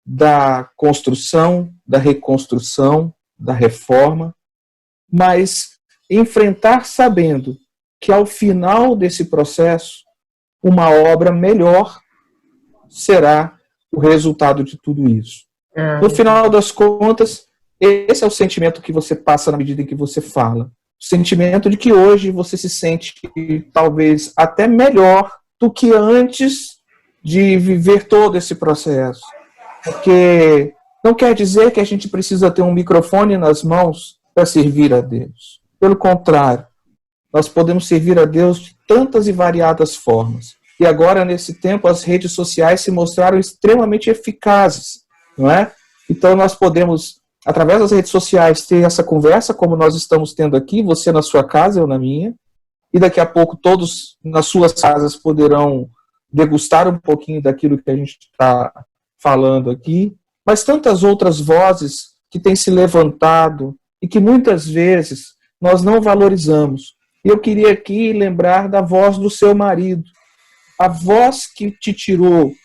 da construção, da reconstrução, da reforma, mas enfrentar sabendo que, ao final desse processo, uma obra melhor será o resultado de tudo isso. No final das contas, esse é o sentimento que você passa na medida em que você fala. O sentimento de que hoje você se sente talvez até melhor do que antes de viver todo esse processo. Porque não quer dizer que a gente precisa ter um microfone nas mãos para servir a Deus. Pelo contrário, nós podemos servir a Deus de tantas e variadas formas. E agora, nesse tempo, as redes sociais se mostraram extremamente eficazes, não é? Então, nós podemos, através das redes sociais, ter essa conversa, como nós estamos tendo aqui, você na sua casa, eu na minha, e daqui a pouco todos nas suas casas poderão degustar um pouquinho daquilo que a gente está falando aqui, mas tantas outras vozes que têm se levantado e que muitas vezes nós não valorizamos. E eu queria aqui lembrar da voz do seu marido, a voz que te tirou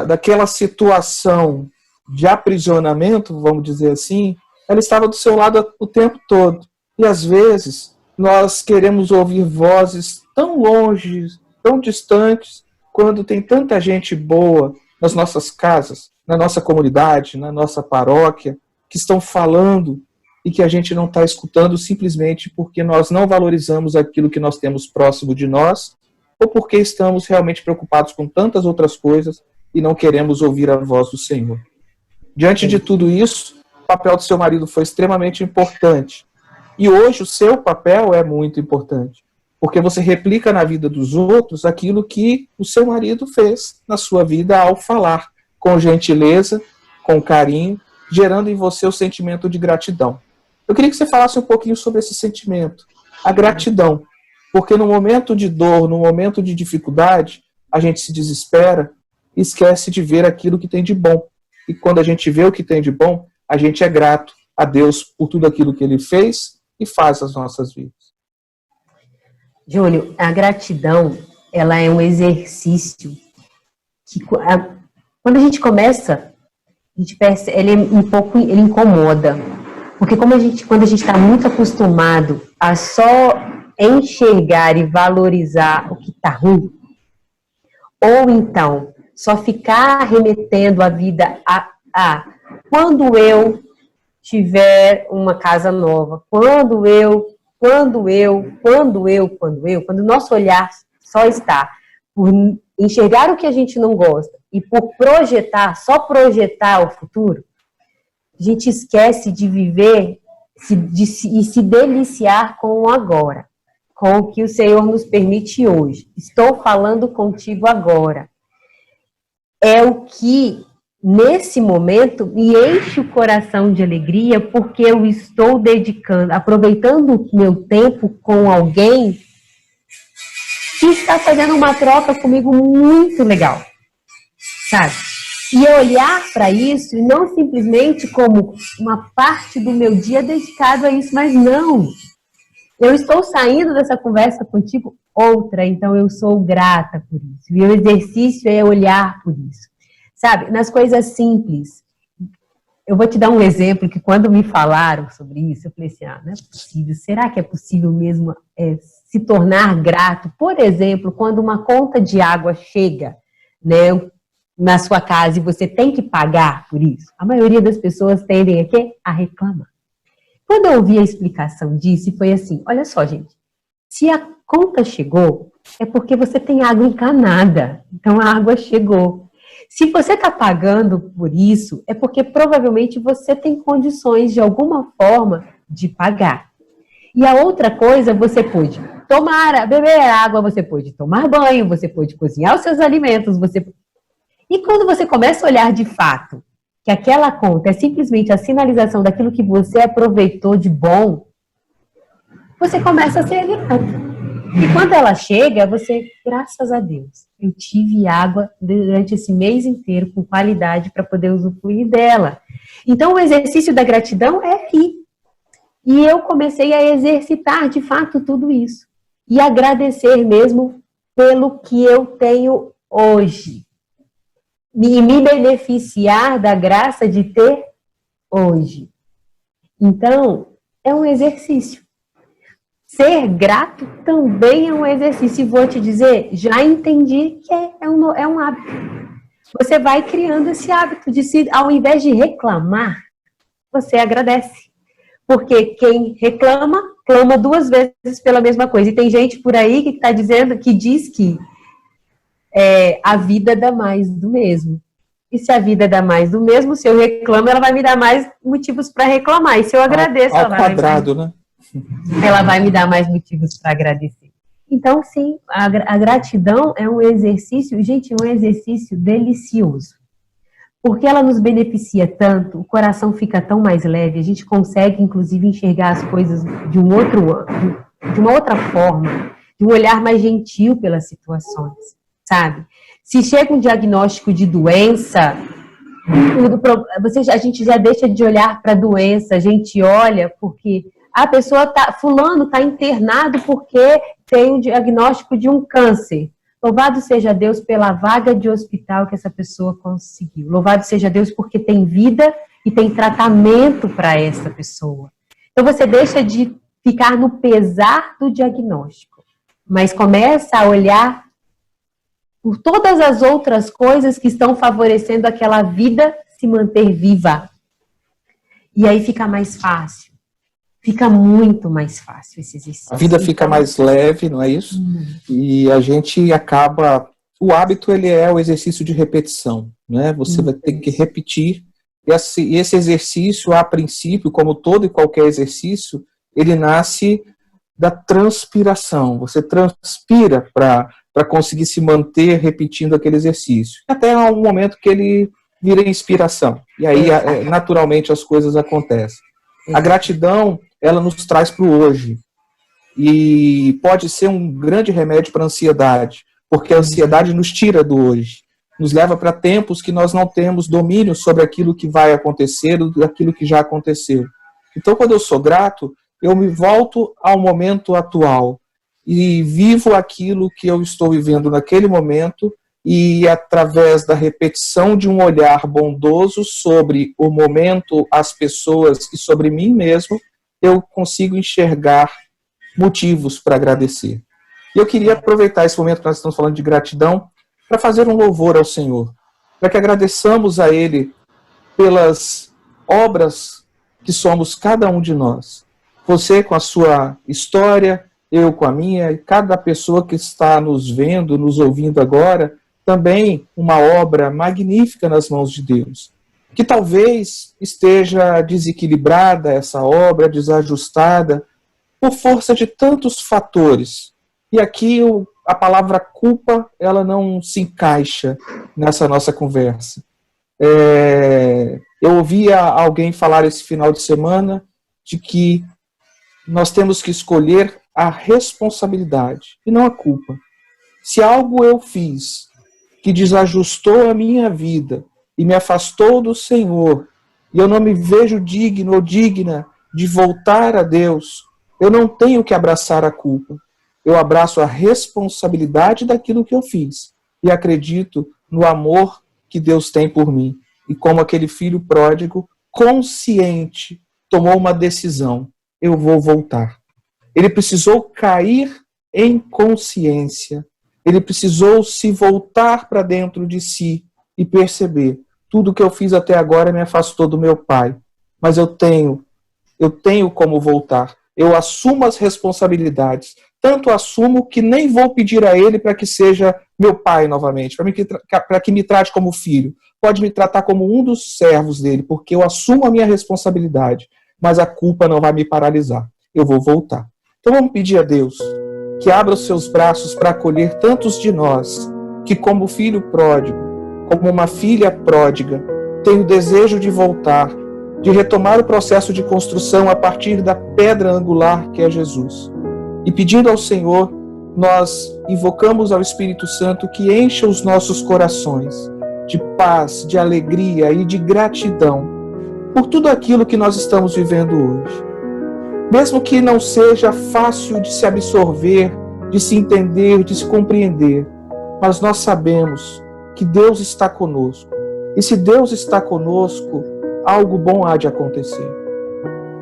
daquela situação de aprisionamento, vamos dizer assim, ela estava do seu lado o tempo todo. E às vezes nós queremos ouvir vozes tão longe, tão distantes, quando tem tanta gente boa nas nossas casas, na nossa comunidade, na nossa paróquia, que estão falando e que a gente não está escutando simplesmente porque nós não valorizamos aquilo que nós temos próximo de nós ou porque estamos realmente preocupados com tantas outras coisas e não queremos ouvir a voz do Senhor. Diante de tudo isso, o papel do seu marido foi extremamente importante. E hoje o seu papel é muito importante, porque você replica na vida dos outros aquilo que o seu marido fez na sua vida ao falar, com gentileza, com carinho, gerando em você o sentimento de gratidão. Eu queria que você falasse um pouquinho sobre esse sentimento, a gratidão, porque no momento de dor, no momento de dificuldade, a gente se desespera e esquece de ver aquilo que tem de bom. E quando a gente vê o que tem de bom, a gente é grato a Deus por tudo aquilo que Ele fez e faz nas nossas vidas. Júlio, a gratidão, ela é um exercício que, quando a gente começa, a gente percebe, ele incomoda. Porque quando a gente está muito acostumado a só enxergar e valorizar o que está ruim, ou então só ficar remetendo a vida a quando eu tiver uma casa nova, quando o nosso olhar só está por enxergar o que a gente não gosta e por só projetar o futuro, a gente esquece de viver e se deliciar com o agora, com o que o Senhor nos permite hoje. Estou falando contigo agora. É o que, nesse momento, me enche o coração de alegria, porque eu estou aproveitando o meu tempo com alguém que está fazendo uma troca comigo muito legal, sabe? E olhar para isso, e não simplesmente como uma parte do meu dia dedicado a isso, mas não. Eu estou saindo dessa conversa contigo outra, então eu sou grata por isso. E o exercício é olhar por isso. Sabe, nas coisas simples. Eu vou te dar um exemplo que quando me falaram sobre isso, eu falei assim, não é possível. Será que é possível mesmo se tornar grato? Por exemplo, quando uma conta de água chega, né, na sua casa e você tem que pagar por isso, a maioria das pessoas tendem a reclamar. Quando eu ouvi a explicação disso, foi assim, olha só, gente, se a conta chegou, é porque você tem água encanada, então a água chegou. Se você está pagando por isso, é porque provavelmente você tem condições, de alguma forma, de pagar. E a outra coisa, você pode beber água, você pode tomar banho, você pode cozinhar os seus alimentos, E quando você começa a olhar de fato que aquela conta é simplesmente a sinalização daquilo que você aproveitou de bom, você começa a ser grato. E quando ela chega, graças a Deus, eu tive água durante esse mês inteiro com qualidade para poder usufruir dela. Então, o exercício da gratidão é aí. E eu comecei a exercitar, de fato, tudo isso. E agradecer mesmo pelo que eu tenho hoje. E me beneficiar da graça de ter hoje. Então, é um exercício. Ser grato também é um exercício. E vou te dizer, já entendi que é um hábito. Você vai criando esse hábito de ao invés de reclamar, você agradece. Porque quem reclama, clama 2 vezes pela mesma coisa. E tem gente por aí que diz que a vida dá mais do mesmo. E se a vida dá mais do mesmo, se eu reclamo, ela vai me dar mais motivos para reclamar. E se eu agradeço, ela vai me dar mais motivos para agradecer. Então, sim, a gratidão é um exercício, gente, um exercício delicioso. Porque ela nos beneficia tanto, o coração fica tão mais leve, a gente consegue, inclusive, enxergar as coisas de uma outra forma, de um olhar mais gentil pelas situações, sabe? Se chega um diagnóstico de doença, a gente já deixa de olhar para a doença, a gente olha porque a pessoa fulano está internado porque tem um diagnóstico de um câncer. Louvado seja Deus pela vaga de hospital que essa pessoa conseguiu. Louvado seja Deus porque tem vida e tem tratamento para essa pessoa. Então você deixa de ficar no pesar do diagnóstico, mas começa a olhar por todas as outras coisas que estão favorecendo aquela vida se manter viva. E aí fica mais fácil. Fica muito mais fácil esse exercício. A vida fica mais leve, não é isso? E a gente acaba... O hábito, ele é o exercício de repetição, né? Você vai ter que repetir. E esse exercício, a princípio, como todo e qualquer exercício, ele nasce da transpiração. Você transpira para conseguir se manter repetindo aquele exercício. Até há um momento que ele vira inspiração. E aí, naturalmente, as coisas acontecem. A gratidão, ela nos traz para o hoje. E pode ser um grande remédio para a ansiedade, porque a ansiedade nos tira do hoje. Nos leva para tempos que nós não temos domínio sobre aquilo que vai acontecer, daquilo que já aconteceu. Então, quando eu sou grato, eu me volto ao momento atual e vivo aquilo que eu estou vivendo naquele momento e, através da repetição de um olhar bondoso sobre o momento, as pessoas e sobre mim mesmo, eu consigo enxergar motivos para agradecer. E eu queria aproveitar esse momento que nós estamos falando de gratidão para fazer um louvor ao Senhor, para que agradeçamos a Ele pelas obras que somos cada um de nós. Você com a sua história, eu com a minha, e cada pessoa que está nos vendo, nos ouvindo agora, também uma obra magnífica nas mãos de Deus. Que talvez esteja desequilibrada essa obra, desajustada, por força de tantos fatores. E aqui a palavra culpa, ela não se encaixa nessa nossa conversa. Eu ouvi alguém falar esse final de semana de que nós temos que escolher a responsabilidade e não a culpa. Se algo eu fiz que desajustou a minha vida e me afastou do Senhor, e eu não me vejo digno ou digna de voltar a Deus, eu não tenho que abraçar a culpa. Eu abraço a responsabilidade daquilo que eu fiz e acredito no amor que Deus tem por mim. E como aquele filho pródigo, consciente, tomou uma decisão: eu vou voltar. Ele precisou cair em consciência. Ele precisou se voltar para dentro de si e perceber: tudo que eu fiz até agora me afastou do meu pai, mas eu tenho como voltar. Eu assumo as responsabilidades. Tanto assumo que nem vou pedir a ele para que seja meu pai novamente, para que me trate como filho. Pode me tratar como um dos servos dele, porque eu assumo a minha responsabilidade, mas a culpa não vai me paralisar. Eu vou voltar. Então vamos pedir a Deus que abra os seus braços para acolher tantos de nós que, como filho pródigo, como uma filha pródiga, tem o desejo de voltar, de retomar o processo de construção a partir da pedra angular que é Jesus. E pedindo ao Senhor, nós invocamos ao Espírito Santo que encha os nossos corações de paz, de alegria e de gratidão por tudo aquilo que nós estamos vivendo hoje. Mesmo que não seja fácil de se absorver, de se entender, de se compreender, mas nós sabemos que Deus está conosco. E se Deus está conosco, algo bom há de acontecer.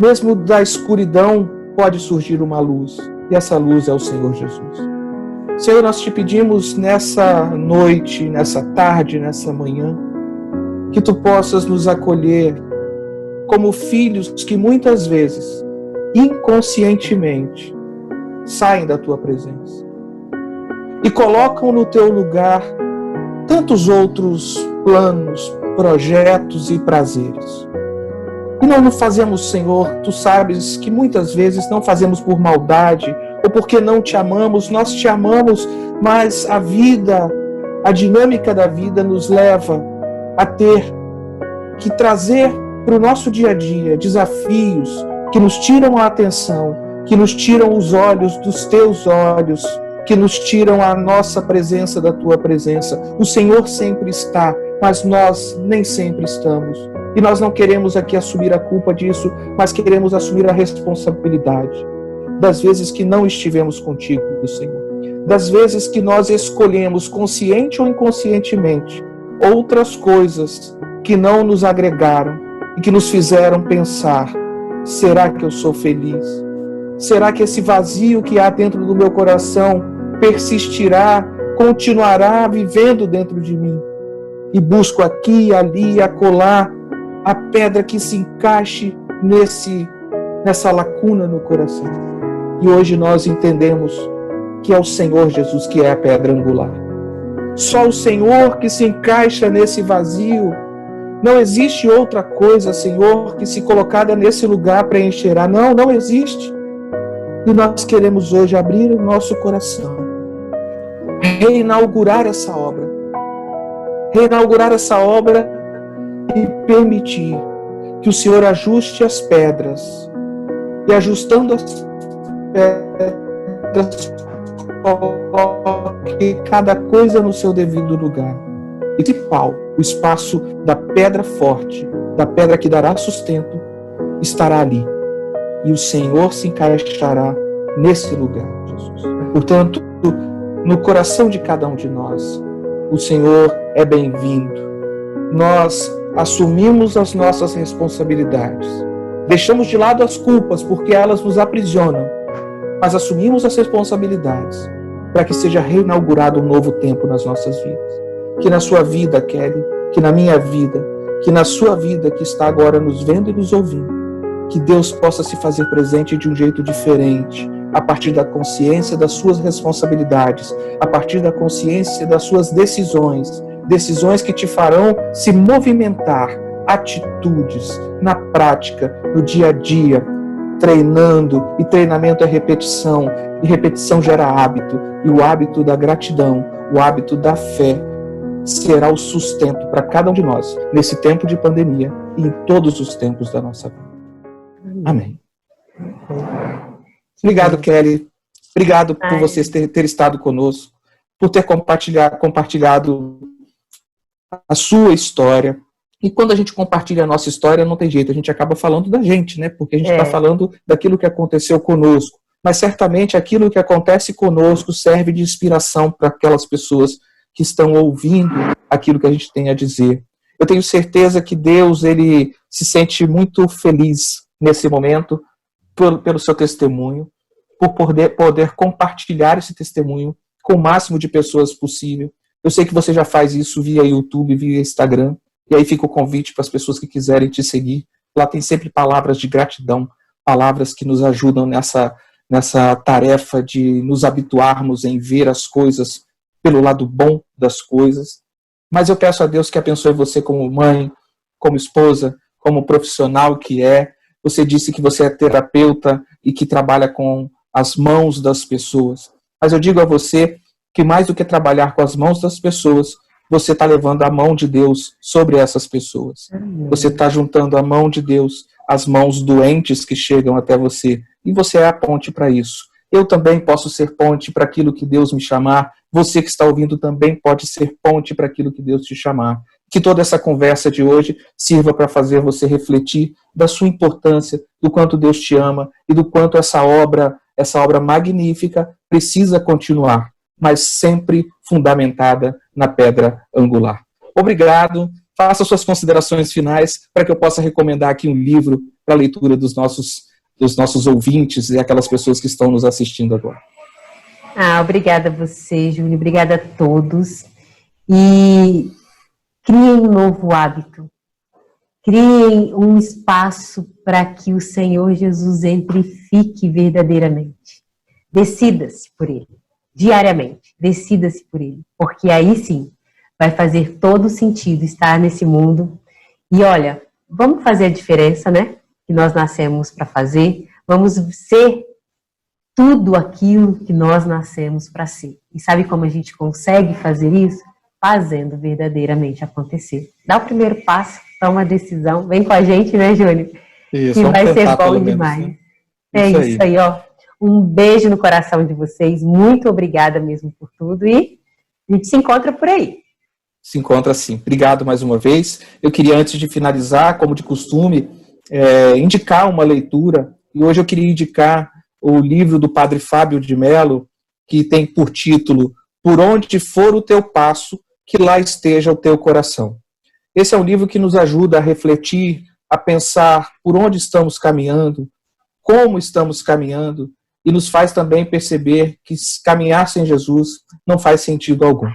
Mesmo da escuridão pode surgir uma luz, e essa luz é o Senhor Jesus. Senhor, nós te pedimos nessa noite, nessa tarde, nessa manhã, que tu possas nos acolher como filhos que muitas vezes, inconscientemente, saem da tua presença e colocam no teu lugar tantos outros planos, projetos e prazeres. E nós não fazemos, Senhor, tu sabes que muitas vezes não fazemos por maldade ou porque não te amamos. Nós te amamos, mas a vida, a dinâmica da vida nos leva a ter que trazer para o nosso dia a dia desafios que nos tiram a atenção, que nos tiram os olhos dos teus olhos, que nos tiram a nossa presença da tua presença. O Senhor sempre está, mas nós nem sempre estamos. E nós não queremos aqui assumir a culpa disso, mas queremos assumir a responsabilidade das vezes que não estivemos contigo, Senhor. Das vezes que nós escolhemos, consciente ou inconscientemente, outras coisas que não nos agregaram e que nos fizeram pensar: será que eu sou feliz? Será que esse vazio que há dentro do meu coração persistirá, continuará vivendo dentro de mim? E busco aqui, ali, acolá a pedra que se encaixe nessa lacuna no coração. E hoje nós entendemos que é o Senhor Jesus que é a pedra angular. Só o Senhor que se encaixa nesse vazio. Não existe outra coisa, Senhor, que se colocada nesse lugar preencherá. Não, não existe. E nós queremos hoje abrir o nosso coração, reinaugurar essa obra. Reinaugurar essa obra e permitir que o Senhor ajuste as pedras. E ajustando as pedras, coloque cada coisa no seu devido lugar. E principal, o espaço da pedra forte, da pedra que dará sustento, estará ali. E o Senhor se encaixará nesse lugar, Jesus. Portanto, no coração de cada um de nós, o Senhor é bem-vindo. Nós assumimos as nossas responsabilidades. Deixamos de lado as culpas, porque elas nos aprisionam. Mas assumimos as responsabilidades para que seja reinaugurado um novo tempo nas nossas vidas. Que na sua vida, Kelly, que na minha vida, que na sua vida que está agora nos vendo e nos ouvindo, que Deus possa se fazer presente de um jeito diferente, a partir da consciência das suas responsabilidades, a partir da consciência das suas decisões, decisões que te farão se movimentar, atitudes na prática, no dia a dia, treinando, e treinamento é repetição, e repetição gera hábito, e o hábito da gratidão, o hábito da fé, será o sustento para cada um de nós, nesse tempo de pandemia e em todos os tempos da nossa vida. Amém. Obrigado, Kelly. Obrigado por vocês ter estado conosco, por ter compartilhado a sua história. E quando a gente compartilha a nossa história, não tem jeito, a gente acaba falando da gente, né? Porque a gente está falando daquilo que aconteceu conosco. Mas certamente aquilo que acontece conosco serve de inspiração para aquelas pessoas que estão ouvindo aquilo que a gente tem a dizer. Eu tenho certeza que Deus, ele se sente muito feliz nesse momento pelo seu testemunho, por poder compartilhar esse testemunho com o máximo de pessoas possível. Eu sei que você já faz isso via YouTube, via Instagram, e aí fica o convite para as pessoas que quiserem te seguir. Lá tem sempre palavras de gratidão, palavras que nos ajudam nessa tarefa de nos habituarmos em ver as coisas pelo lado bom das coisas. Mas eu peço a Deus que abençoe você como mãe, como esposa, como profissional que é. Você disse que você é terapeuta e que trabalha com as mãos das pessoas. Mas eu digo a você que mais do que trabalhar com as mãos das pessoas, você está levando a mão de Deus sobre essas pessoas. Você está juntando a mão de Deus às mãos doentes que chegam até você. E você é a ponte para isso. Eu também posso ser ponte para aquilo que Deus me chamar. Você que está ouvindo também pode ser ponte para aquilo que Deus te chamar. Que toda essa conversa de hoje sirva para fazer você refletir da sua importância, do quanto Deus te ama e do quanto essa obra magnífica precisa continuar, mas sempre fundamentada na pedra angular. Obrigado. Faça suas considerações finais para que eu possa recomendar aqui um livro para a leitura dos nossos ouvintes e aquelas pessoas que estão nos assistindo agora. Obrigada a você, Júlio. Obrigada a todos. E criem um novo hábito. Criem um espaço para que o Senhor Jesus entre e fique verdadeiramente. Decida-se por Ele. Diariamente. Decida-se por Ele. Porque aí sim vai fazer todo sentido estar nesse mundo. E olha, vamos fazer a diferença, né? Que nós nascemos para fazer. Vamos ser tudo aquilo que nós nascemos para ser. E sabe como a gente consegue fazer isso? Fazendo verdadeiramente acontecer. Dá o primeiro passo, toma a decisão, vem com a gente, né, Júnior? Isso, que vai ser bom menos, demais. né? É isso aí, ó. Um beijo no coração de vocês, muito obrigada mesmo por tudo e a gente se encontra por aí. Se encontra sim. Obrigado mais uma vez. Eu queria, antes de finalizar, como de costume, indicar uma leitura, e hoje eu queria indicar o livro do Padre Fábio de Mello, que tem por título Por Onde For o Teu Passo, que lá esteja o teu coração. Esse é um livro que nos ajuda a refletir, a pensar por onde estamos caminhando, como estamos caminhando, e nos faz também perceber que caminhar sem Jesus não faz sentido algum.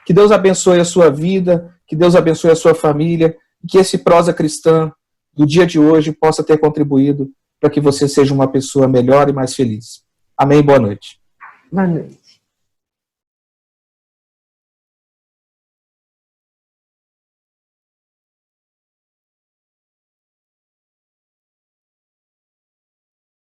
Que Deus abençoe a sua vida, que Deus abençoe a sua família, e que esse Prosa Cristã do dia de hoje possa ter contribuído para que você seja uma pessoa melhor e mais feliz. Amém, boa noite. Boa noite.